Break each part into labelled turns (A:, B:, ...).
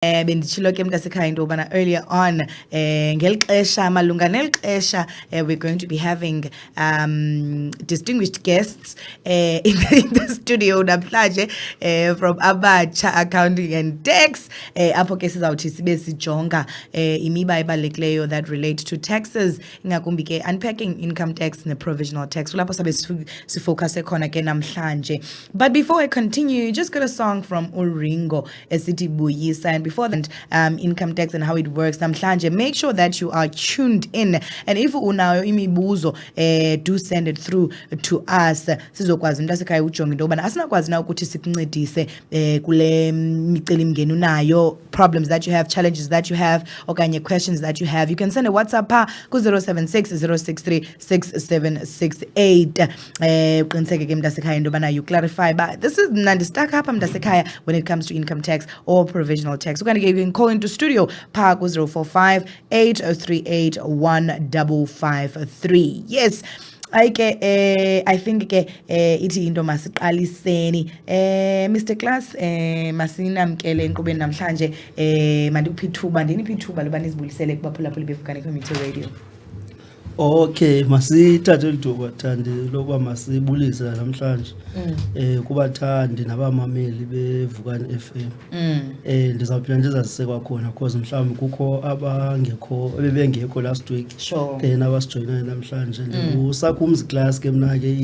A: Benditshilo ke mntasekhaya into yobana earlier on ngeli xesha malunga neli xesha we're going to be having distinguished guests in the studio namhlanje from Abatsha Accounting and Tax apho ke sizawuthi sibe sijonga imiba ebalulekileyo that relate to taxes ingakumbi ke unpacking income tax ne provisional tax kulapho sabe sifocus khona ke namhlanje. But before I continue, you just got a song from Uringo esithi Buyisa, and before that income tax and how it works namhlanje. Make sure that you are tuned in, and if unayo imibuzo do send it through to us sizokwazi mntasekhaya ujonga into yobana asinakwazi na ukuthi sikuncedise kule micelimngeni unayo, problems that you have, challenges that you have, okanye questions that you have. You can send a WhatsApp ku 076 063 6768 uqiniseke ke mntasekhaya into yobana you clarify but this is nandistaka hapa mntasekhaya when it comes to income tax or provisional tax. You can call into studio pa ku 045 838 1553. Yes, I think ithi into masiqaliseni Mr. Klaas masinamkele enkqubeni namhlanje mandikuphi ithuba ndiniphi ithuba loba nizibulisele kubaphulaphuli befukane Community Radio.
B: Okay, masithathe lithuba Thandi lokuba masibulise namhlanje kubathandi nabamameli bevukane FM. Ndizawuphinda ndizazise kwakhona because mhlawumbi kukho abangekho bebengekho last week. Then abasijoyinayo namhlanje Sakhumzi Klaas ke mna ke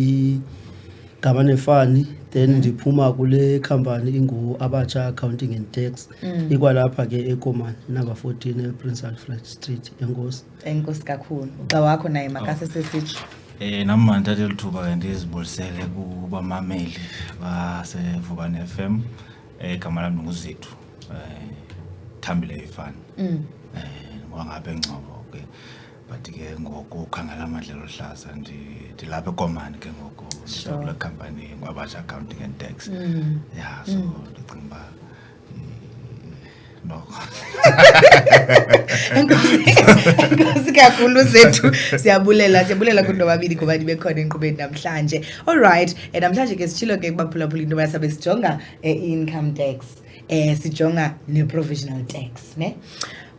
B: igama nefani, then ndiphuma kule company ingu Abatsha Accounting and Tax ikwalapha ke eKomani number 14 Prince Alfred Street. Enkosi
A: kakhulu uxa wakho naye makase sesithi
C: nami ndithathe lithuba ke ndizibulisele kubamameli basevukane FM igama lami nguZithu Thambile ifani wangabe Ngcobo ke but ke ngokukhangela amadlelo hlaza ndilapha eKomani ke ngoku kule company ngwaBatsha Accounting and Tax. Yeah, so ndicinga uba no.
A: Enkosi kakhulu Zethu, siyabulela kunto babili kuba nibekhona enkqubeni namhlanje. All right, namhlanje ke sitshilo ke kubaphulaphula into basabe sijonga income tax sijonga ne provisional tax ne.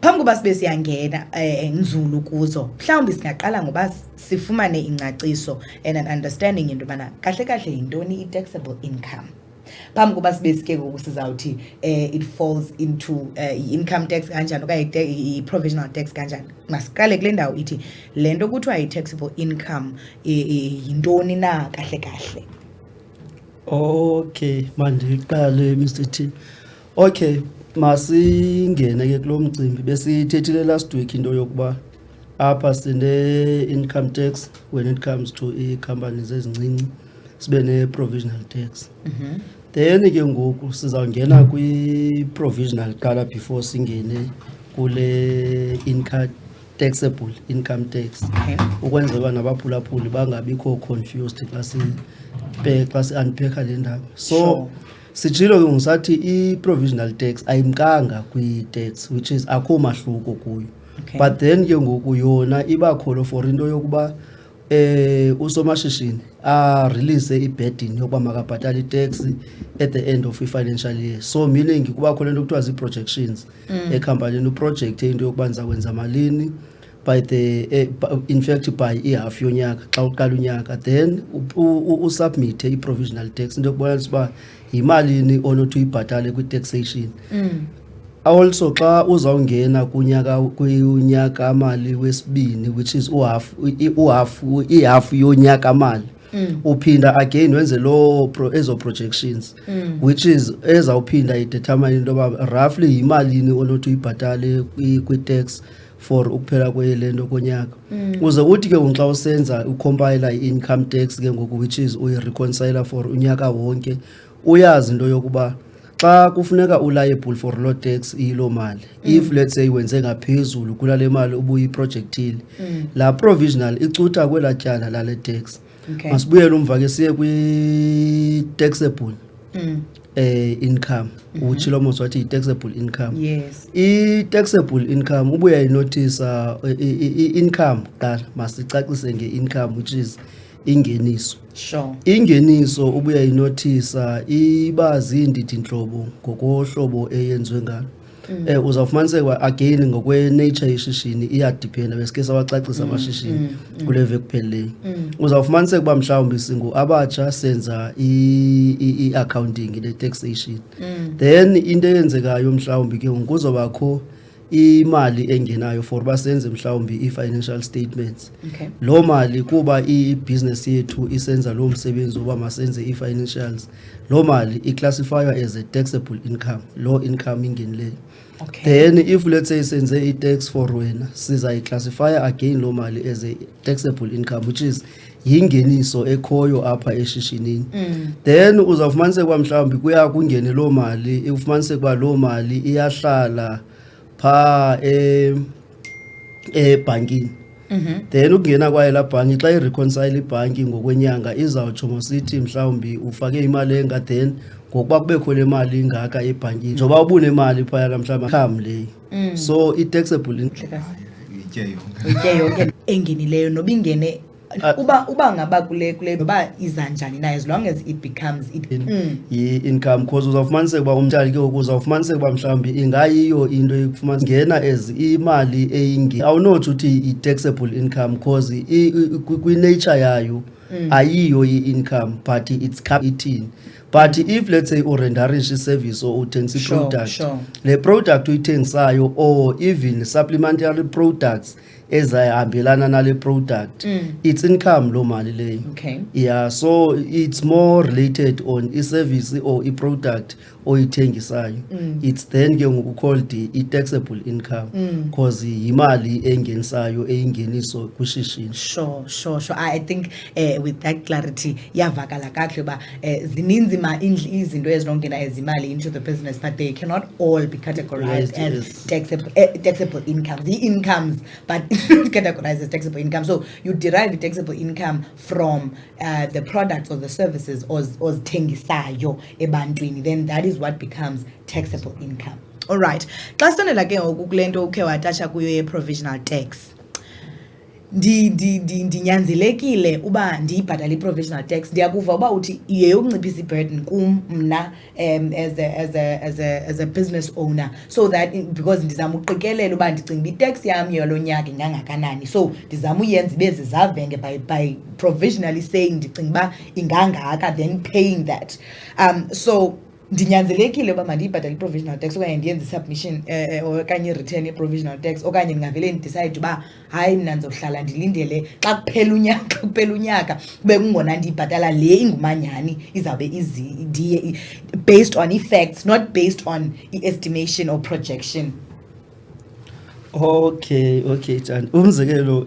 A: Phambi koba sibe siyangena nzulu kuzo, mhlawumbi singaqala ngoba sifumane ingcaciso and an understanding into bana kahle kahle yintoni i-taxable income. Phambi koba sibe sike ngoku sizawuthi it falls into income tax kanjani okanye i-provisional tax kanjani. Masiqale kule ndawo ithi le nto kuthiwa i-taxable income yintoni na kahle kahle.
B: Okay, mandiqale Mr. T. Okay, masingene ke kulo mcimbi besithethile last week into yokuba apha sine income tax when it comes to companies ezincinci sibe ne provisional tax. Then ke ngoku sizawungena kwi provisional qala before singene kule taxable income tax ukwenzela uba nabaphulaphuli bangabikho confused xa si unpack le ndaba. So sijilo ke ngisathi i-provisional tax ayimkanga kwi-tax which is akho mahluko kuyo. But then ke ngoku yona iba kholo for into yokuba usomashishini release i-burden yokuba makabhatala i-tax at the end of i-financial year. So meaning kuba khona into kuthiwa zi-projections ekhampanini uproject into yokuba ndizakwenza malini by in fact by i-half yonyaka xa uqala unyaka, then usubmit i-provisional tax into yokubonisa uba yimalini onothi uyibhatale kwi-taxation. Also xa uzawungena kunyaka mali wesibini which is ihalf yonyaka mali uphinda again wenze ezo projections which is ezawuphinda idetermine into yoba roughly yimalini onothi uyibhatale kwi-tax for ukuphela kwelento konyaka. Uze uthi ke xa usenza ucompile i-income tax ke ngoku which is uyi-reconcile for unyaka wonke uyazi into yokuba xa kufuneka uliable for law tax ilo mali if let's say wenze ngaphezulu kulale mali ubuyiprojectile la provisional icutha kwela tyala lale tax. Masibuyele umva ke siye kwi-taxable income utshilo mos wathi i-taxable income.
A: Yes,
B: i-taxable income ubuya inothisa i-income qala masicacise nge-income which is ingeniso.
A: Sure.
B: Ingeniso ubuya inothisa iba zindidi nhlobo ngokohlobo eyenziwe ngalo. uzawufumaniseka again ngokwe nature yeshishini iyadependa besike sawacacisa amashishini kule veki kupheleyo. Uzawufumaniseka uba mhlawumbi singu Abatsha senza i-accounting ne-taxation, then into eyenzekayo mhlawumbi ke kuzobakho imali engenayo for basenze mhlawumbi i-financial statements. Lo mali kuba i-business yethu isenza lo msebenzi uba masenze i-financials, lo mali iclassifywa as a taxable income, lo income ingenileyo. Then if let's say senze i-tax for wena, siza i-classify again lo mali as a taxable income, which is yingeniso ekhoyo apha eshishinini. Then uzawufumaniseka kwa mhlawumbi kuya kungene lo mali, ufumaniseka kwa lo mali iyahlala pha ebhankini. Then ukungena kwayo la bhanki xa ireconcile ibhanki ngokwenyanga izawutsho mosithi mhlawumbi ufake imali enga, then ngokuba kubekho le mali ingaka ebhankini njengoba ubune mali phaya namhlanje income leyo. So i-taxable
A: itye yonke engenileyo noba ingene uba ngaba kule noba iza njani na, as long as it becomes
B: i-income, because uzawufumaniseka uba umtshali ke uzawufumaniseka uba mhlawumbi ingayiyo into ekufumanisa ngena as imali awunothi uthi i-taxable income because kwi-nature yayo ayiyo i-income but it's ithini. But if let's say urendarish service or uthengisa product, le product uyithengisayo or even supplementary products ezahambelana nale product, it's income lo mali leyo. Yeah, so it's more related on i-service or i-product oyithengisayo. It's then ke ngoku called i-taxable income because yimali engenisayo eyingeniso kwishishini.
A: Sure. I think with that clarity yavakala kakuhle ba zininzi izinto ezinongena ezimali into the business, but they cannot all be categorized as taxable incomes. The incomes, but categorized as taxable income. So you derive the taxable income from the products or the services ozithengisayo ebantwini, then that is what becomes taxable income. All right. Xa sithandela ke ngoku kule nto ukhe watatsha kuyo ye-provisional tax, ndinyanzelekile uba ndiyibhatale i-provisional tax. Ndiyakuva uba uthi yeyokunciphisa i-burden kum mna as a business owner, so that because ndizama uqikelela uba ndicinga uba i-tax yam yalo nyaka ingangakanani, so ndizama uyenza ibe zizavenge by provisionally saying ndicinga uba ingangaka, then paying that. So ndinyanzelekile uba mandiyibhatale i-provisional tax okanye ndiyenze i-submission okanye i-return ye-provisional tax, okanye ndingavele ndidicide uba hayi mna ndizohlala ndilindele xa kuphela unyaka kube kungona ndiyibhatala le ingumanyani izawube based on effects, not based on i-estimation or projection.
B: Okay, Thandisa. Umzekelo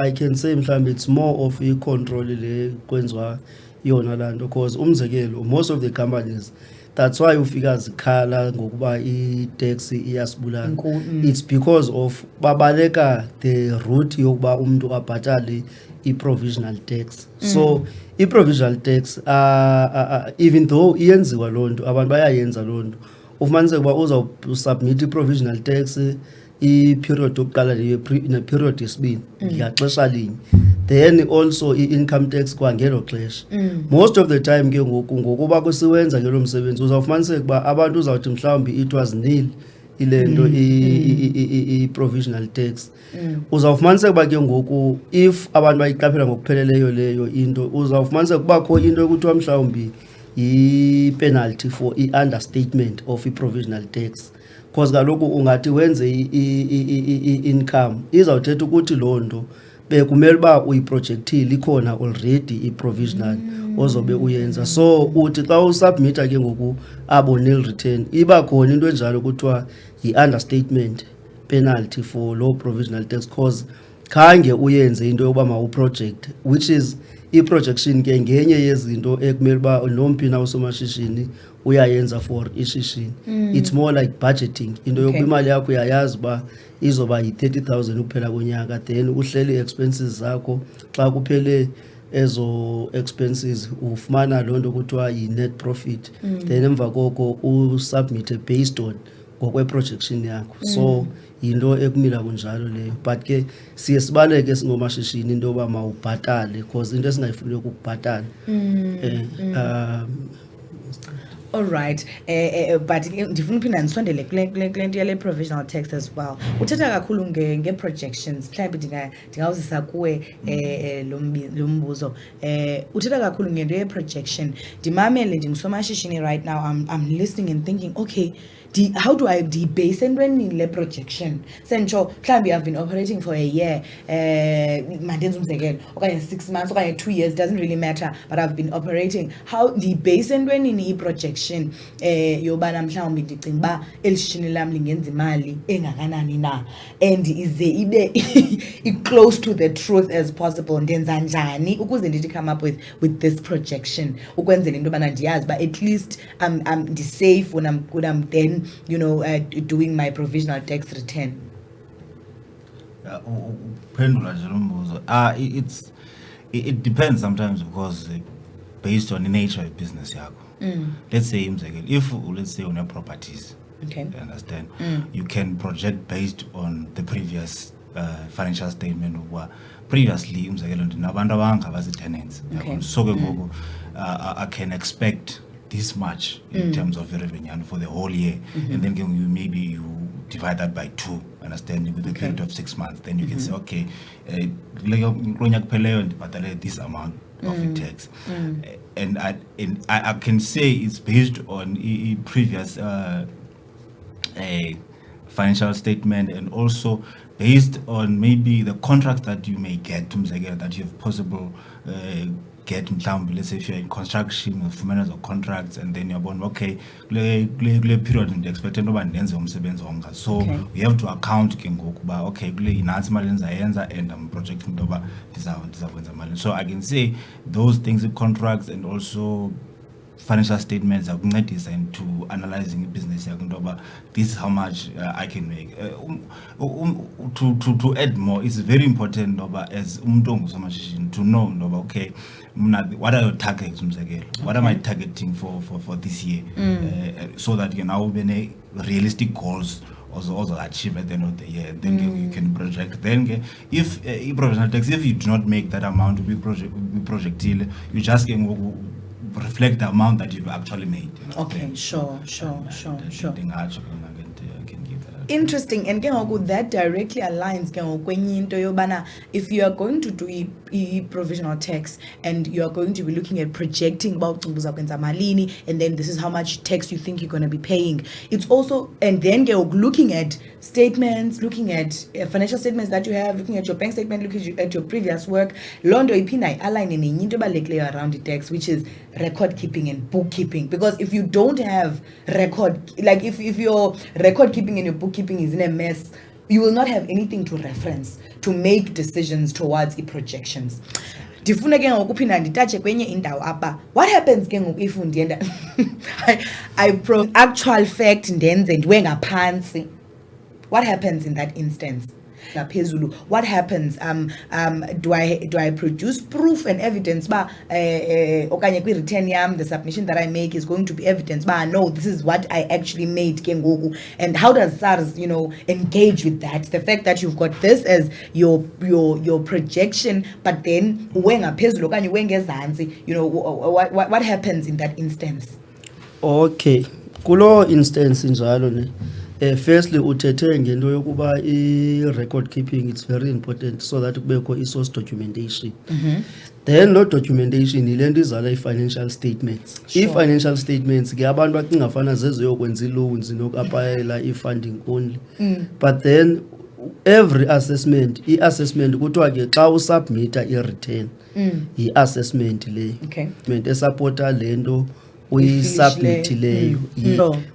B: I can say mhlawumbe it's more of i-control le kwenziwa yona lanto, because umzekelo most of the companies, that's why ufika zikhala ngokuba i-tax iyasibulala. It's because of babaleka the route yokuba umuntu abhatale i-provisional tax. So i-provisional tax even though iyenziwa loo nto, abantu bayayenza loo nto, ufumaniseka uba uzawusubmit i-provisional tax i-period yokuqala ne-period yesibini ngaxesha linye, then also i-income tax kwangelo xesha. Most of the time ke ngokuba kusiwenza ngelo msebenzi uzawufumaniseka uba abantu uzawuthi mhlawumbi it was nil ile nto i-provisional tax. Uzawufumaniseka uba ke ngoku if abantu bayiqaphela ngokupheleleyo leyo into, uzawufumaniseka kubakho into ekuthiwa mhlawumbi i-penalty for i-understatement of i-provisional tax, because kaloku ungathi wenze i-income izawuthetha ukuthi loo nto bekumele uba uyiprojectile ikhona already i-provisional ozobe uyenza. So uthi xa usubmita ke ngoku abo nil return iba khona into enjalo kuthiwa yi-understatement penalty for low provisional tax, because khange uyenze into yokuba mawuproject, which is i-projection ke ngenye yezinto ekumele uba nomphi na usomashishini uyayenza for ishishini. It's more like budgeting, into yokuba imali yakho uyayazi uba izoba yi-30,000 ukuphela konyaka, then uhleli expenses zakho, xa kuphele ezo expenses ufumana loo nto kuthiwa yi-net profit, then emva koko usubmite based on ngokwe-projection yakho. So yinto ekumila kunjalo leyo, but ke siye sibaleke singomashishini into yoba mawubhatale because into esingayifuniyo kukubhatala.
A: All right, but ndifuna uphinda ndisondele kule nto yale provisional tax as well. Uthetha kakhulu nge-projections, mhlawumbi ndingawuzisa kuwe lo mbuzo. Uthetha kakhulu ngento ye-projection. Ndimamele ndingusomashishini right now, I'm listening and thinking, okay, how do I base entweni le projection? Sentsho mhlawumbi I've been operating for a year, mandenza umzekelo, okanye 6 months, okanye 2 years, doesn't really matter, but I've been operating. How base entweni i-projection yobana mhlawumbi ndicinga uba elishishini lam lingenza imali engakanani na, and ize ibe close to the truth as possible. Ndenza njani ukuze ndithi come up with this projection ukwenzela into yobana ndiyazi uba at least I'm safe when I'm then doing my provisional tax return.
C: Pendula nje lo mbuzo. It depends sometimes because based on the nature of business yakho. Let's say if let's say on properties.
A: Okay.
C: You understand? You can project based on the previous financial statement of previously nabantu abangaba tenants.
A: Okay.
C: So I can expect this much in terms of your revenue and for the whole year, and then you divide that by 2, understanding with a period of 6 months, then you can say, okay, this amount of the tax, and I can say it's based on a previous financial statement, and also based on maybe the contracts that you may get that you have possible get, let's say if you're in construction with managers or contracts, and then you're born, okay, period in the expected so we have to account okay, and I'm projecting over this. So I can say those things in contracts and also financial statements are designed to analyzing business. This is how much I can make. To add more, it's very important as to know okay, what are your targets? What am I targeting for this year? So that you now be realistic goals also achieve at the end of the year. Then you can project. Then if provisional tax, if you do not make that amount to be projected, you just can reflect the amount that you've actually made.
A: Okay, sure.
D: Interesting, and that directly aligns if you are going to do a provisional tax and you are going to be looking at projecting about malini, and then this is how much tax you think you're going to be paying. It's also, and then looking at statements, looking at financial statements that you have, looking at your bank statement, looking at your previous work. Londo ipina align in around the tax, which is record keeping and bookkeeping. Because if you don't have record, like if your record keeping and your bookkeeping is in a mess, you will not have anything to reference to make decisions towards the projections. Ndifuna ke ngokuphinda nditache kwenye indawo apha. What happens ke ngoku if ndienda I actual fact ndenze ndiwe ngaphansi? What happens in that instance? What happens? Do I produce proof and evidence okanye kwi return yam, the submission that I make is going to be evidence no, this is what I actually made ke ngoku? And how does SARS engage with that, the fact that you've got this as your projection, but then uwengaphezulu okanye uwengezantsi, what happens in that instance?
B: Okay, kulo instance njalo ne firstly uthethe ngento yokuba i-record keeping, it's very important so that kubekho i-source documentation. Then lo documentation ile nto izala i-financial statements. I-financial statements ke abantu bacinga fana zezo yokwenza i-loans nokapayela i-funding only. But then every assessment, i-assessment kuthiwa ke xa usubmita i-return, i-assessment le.
A: Okay.
B: Esupporta le nto uyisubmitileyo.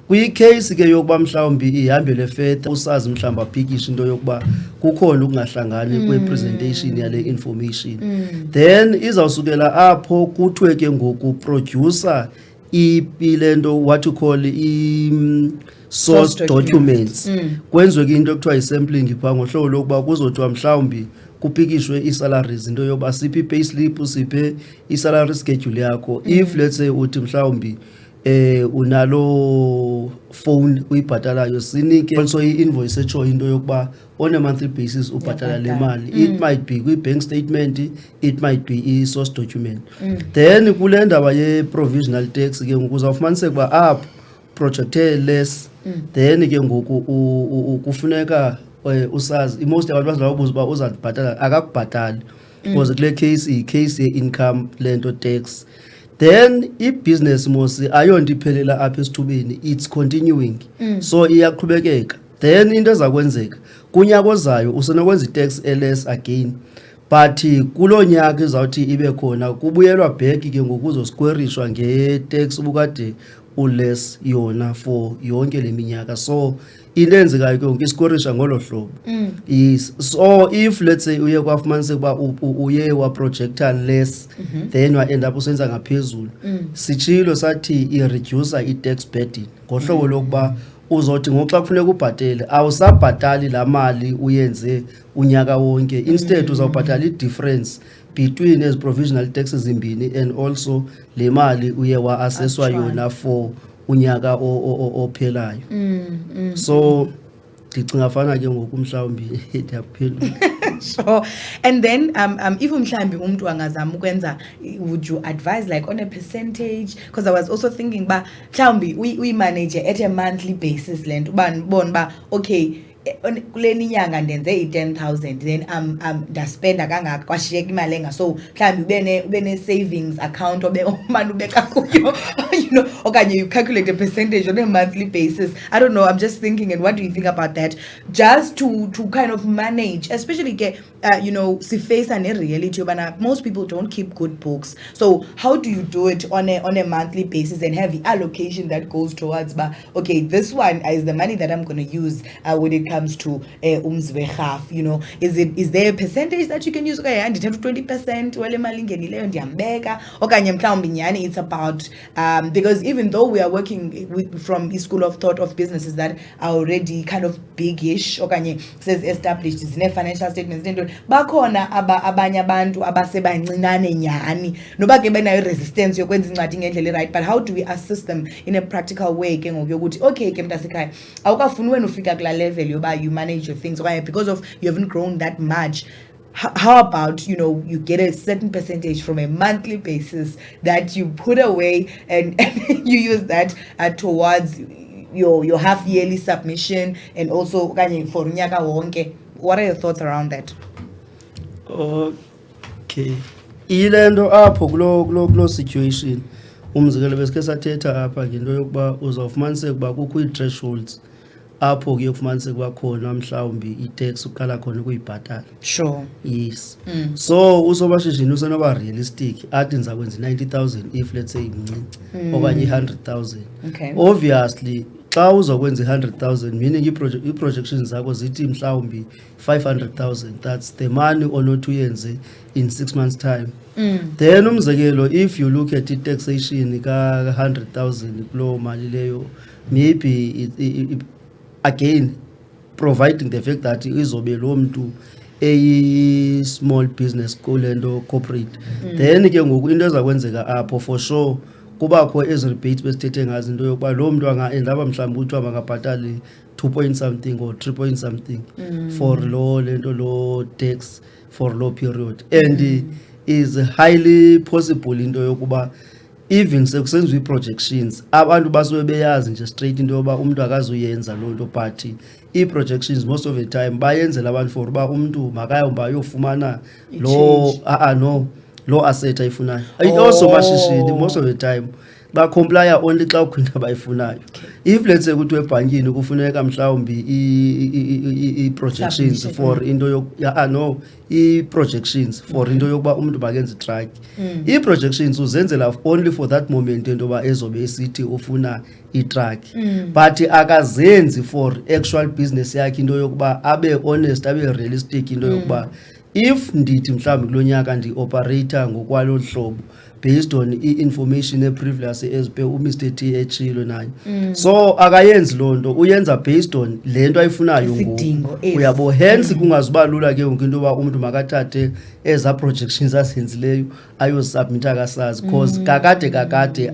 B: Kwi-case ke yokuba mhlawumbi ihambele further, usazi mhlawumbi aphikisha into yokuba kukhona ukungahlangani kwe-presentation yale information, then izawusukela apho kuthiwe ke ngoku producer ile nto what you call i-source documents. Kwenziwe ke into ekuthiwa yi-sampling phaa ngohlobo lokuba kuzothiwa mhlawumbi kuphikishwe i-salaries, into yoba siphi i-payslip, siphe i-salary schedule yakho. If let's say uthi mhlawumbi unalo phone uyibhatalayo sinike also i-invoice etsho into yokuba on a monthly basis ubhatala le mali. It might be kwi-bank statement, it might be i-source document. Then kule ndaba ye-provisional tax ke ngoku uzawufumaniseka uba apho projecte less, then ke ngoku kufuneka usazi most abantu bazawubuza uba uzabhatala akakubhatali because kule case i-case ye-income lento tax. Then i-business mos ayonto iphelela apha esithubeni, it's continuing. So iyaqhubekeka. Then into eza kwenzeka kunyaka ozayo usenokwenza i-tax less again, but kulo nyaka izawuthi ibe khona kubuyelwa back ke ngoku uzosquarishwa nge-tax ubukade uless yona for yonke le minyaka. So into enzekayo ke ngoku isquarisha ngolo hlobo. Is so if let's say uye kwafumaniseka uba uye waprojecta less, then wa-end up usenza ngaphezulu, sitshilo sathi ireducer i-tax burden ngohlobo lokuba uzothi ngoxa kufuneka ubhatele awusabhatali laa mali uyenze unyaka wonke, instead uzawubhatala i-difference between ezi provisional taxes zimbini and also le mali uye wa-assesswa yona for unyaka ophelayo. So ndicinga fana ke ngoku mhlawumbi ndiyaphendula.
D: Sure. And then if mhlambi umuntu angazama ukwenza, would you advise like on a percentage? Because I was also thinking ba mhlambi we manage at a monthly basis lento ubona ba okay kuleni nyanga ndenze i-10,000 then ndaspenda kangaka kwashiyeka imali enga, so mhlawumbi ube ne savings account omane ubeka kuyo, you know, okanye you calculate a percentage on a monthly basis. I don't know, I'm just thinking, and what do you think about that, just to kind of manage, especially you know, si face an reality yobana most people don't keep good books. So how do you do it on a monthly basis and have the allocation that goes towards okay, this one is the money that I'm going to use when it comes to half, you know, is there a percentage that you can use? Okay, and 20% wale mali ngenileyo ndiyambeka okanye mhlawumbi nyani, it's about because even though we are working from a school of thought of businesses that are already kind of big-ish okanye says established, zine financial statements nento, bakhona abanye abantu abasebancinane nyani noba ke benayo resistance yokwenza incwadi ngendlela right, but how do we assist them in a practical way ke ngoku yokuthi okay ke mntasekhaya awukafuni wena ufika kula level yoba you manage your things okanye because of you haven't grown that much. How about, you know, you get a certain percentage from a monthly basis that you put away and you use that towards your half yearly submission and also for unyaka wonke. What are your thoughts around that?
B: Okay, ilento apho kulo situation umzekelo besikhe sathetha apha ngento yokuba uzawufumaniseka ukuba kukho ii-thresholds apho ke kufumaniseka ukuba khona mhlawumbi i-tax uqala khona ukuyibhatala.
D: Sure.
B: Yes. So usobashishini usenoba realistic athi ndiza kwenza 90,000 if let's say imncinci okanye 100,000.
D: Okay.
B: Obviously xa uzokwenza 100,000 meaning i-projections zakho zithi mhlawumbi 500,000, that's the money onothi uyenze in 6 months time. Then umzekelo if you look at i-taxation ka-100,000 kulo mali leyo, maybe again providing the fact that izobe lo mntu small business kulento corporate, then ke ngoku into eza kwenzeka apho for sure kubakho ezi rebates besithethe ngazo, into yokuba lo mntu angaendaba mhlawumbi kuthiwa makabhatale 2 point something or 3 point something for lo tax for lo period. And is highly possible into yokuba even sekusenziwa ii-projections abantu basuke beyazi nje straight into yoba umntu akazuyenza loo nto, but ii-projections most of the time bayenzela abantu for uba umntu makayomba ayofumana lo asset ayifunayo. Also mashishini most of the time bacomplya only xa ukho into abayifunayo. If let's say kuthiwa ebhankini kufuneka mhlawumbi i-projections for into i-projections for into yokuba umntu makenze itrack, i-projections uzenzela only for that moment into yoba ezobe esithi ufuna itrack, but akazenzi for actual business yakhe into yokuba abe honest abe realistic into yokuba if ndithi mhlawumbi kulo nyaka ndi-operator ngokwalo hlobo based on i-information e-previous as per uMr T echilo naye. So akayenzi loo nto, uyenza based on le nto ayifunayo ngoku, uyabo. Hence kungazuba lula ke ngoku into yoba umntu makathathe eza projections azenzileyo ayozisubmitha kasazi, because kakade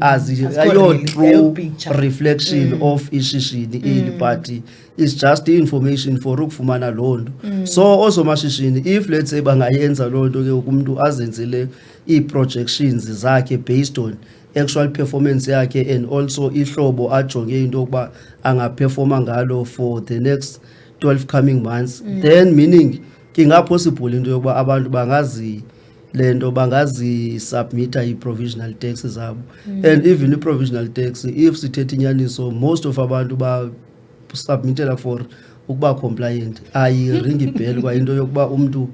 B: ayo true reflection of ishishini eli, but it's just information for ukufumana loo nto. So oosomashishini if let's say bangayenza loo nto ke umntu azenzele ii-projections zakhe based on actual performance yakhe and also ihlobo ajonge into yokuba angaperforma ngalo for the next 12 coming months, then meaning kingapossible into yokuba abantu bangazi-submita i-provisional tax zabo. And even i-provisional tax, if sithetha inyaniso, most of abantu submitela for ukuba compliant, ayiringi ibheli kwa into yokuba umntu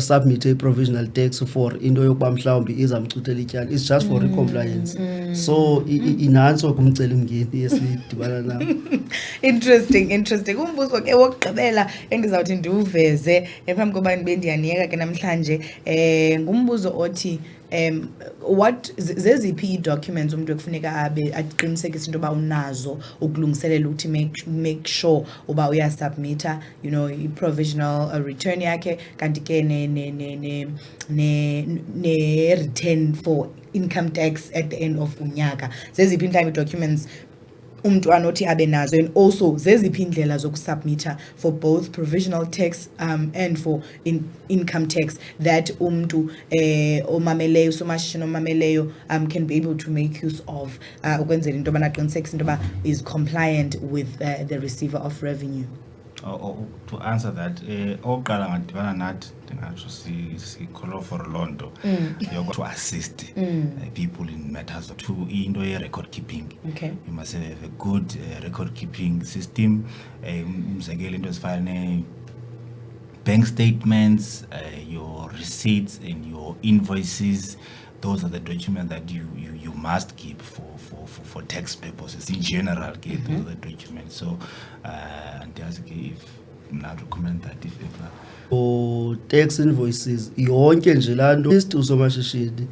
B: submit provisional tax for into yokuba mhlawumbi izamchuthela ityala. It's just for compliance. So inantso kumcelimngeni esidibana nawo.
D: Interesting. Umbuzo ke wokugqibela endizawuthi ndiwuveze phambi koba ndibe ndiyaniyeka ke namhlanje ngumbuzo othi what zeziphi documents umuntu ekufuneka abe aqinisekise into ba unazo ukulungiselela ukuthi make sure uba uyasubmita i-provisional return yakhe, kanti ke ne return for income tax at the end of unyaka. Zeziphi mhlawumbi documents umuntu anothi abe nazo, and also zeziphi indlela zokusubmita for both provisional tax and for income tax that umuntu omameleyo, somashishini omameleyo can be able to make use of ukwenzela into yobana aqinisekise into yoba is compliant with the receiver of revenue.
C: To answer that, oqala ngadibana nathi ndingatsho sikholo for loo nto to assist people in matters to into ye-record keeping.
D: Okay.
C: You must have a good record keeping system. Umzekelo into ezifana bank statements, your receipts and your invoices. Those are the documents that you must keep for tax purposes in general. Those are the documents. So, if not recommend that if ever.
B: For tax invoices, yonke nje lanto list usomashishini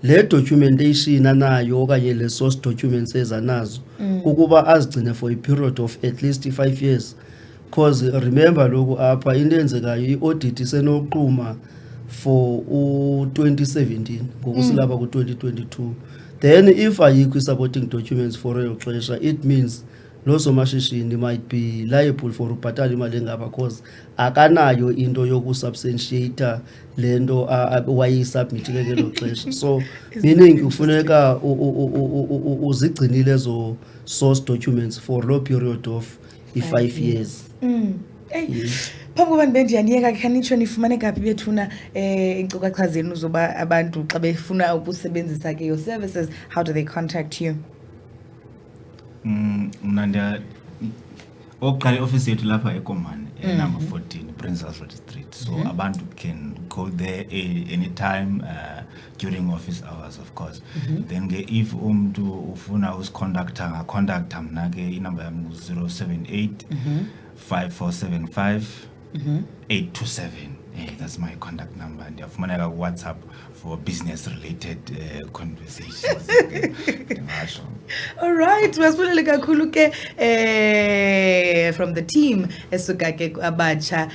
B: le documentation anayo okanye le source documents ezanazo ukuba azigcine for a period of at least 5 years. Because remember lokhu apha into enzekayo i-audit isenoqhuma for 2017 ngokusilapha ku-2022. Then if ayikho supporting documents for elo xesha, it means lo somashishini might be liable for ubhatala imali engapha because akanayo into yokusubstantiate le nto wayisubmitile ngelo xesha. So meaning kufuneka uzigcinile ezo source documents for lo period of 5 years.
D: Phambi koba ndibe ndiyaniyeka khe nitsho nifumane kaphi bethuna iinkcukacha zenu zoba abantu xa befuna ukusebenzisa ke your services, how do they contact you?
C: Mna oqala i-office yethu lapha ekomane number 14 Princess Road Street. So abantu can go there anytime during office hours, of course. Then if umntu ufuna usicontacta ngacontacta mna ke inumber yam 078 5475 827. That's my contact number. And ndiyafumaneka WhatsApp for business related conversations.
D: All right, wasibulele kakhulu ke from the team esuka ke Abatsha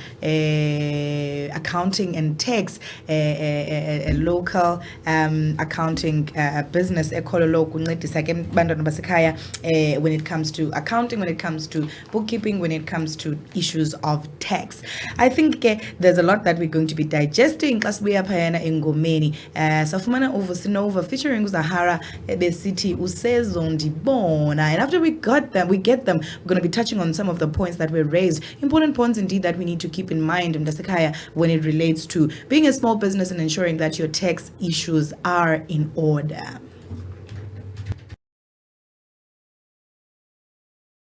D: Accounting and Tax, a local accounting business ekhololo ukuncedisa ke bantwana basekhaya when it comes to accounting, when it comes to bookkeeping, when it comes to issues of tax. I think there's a lot that we're going to be digesting xa sibuya phayana engomeni. Safumana Uvusinova featuring Zahara City Usezondibona. And after we get them, we're going to be touching on some of the points that were raised. Important points indeed that we need to keep in mind, Mdasekaya, when it relates to being a small business and ensuring that your tax issues are in order.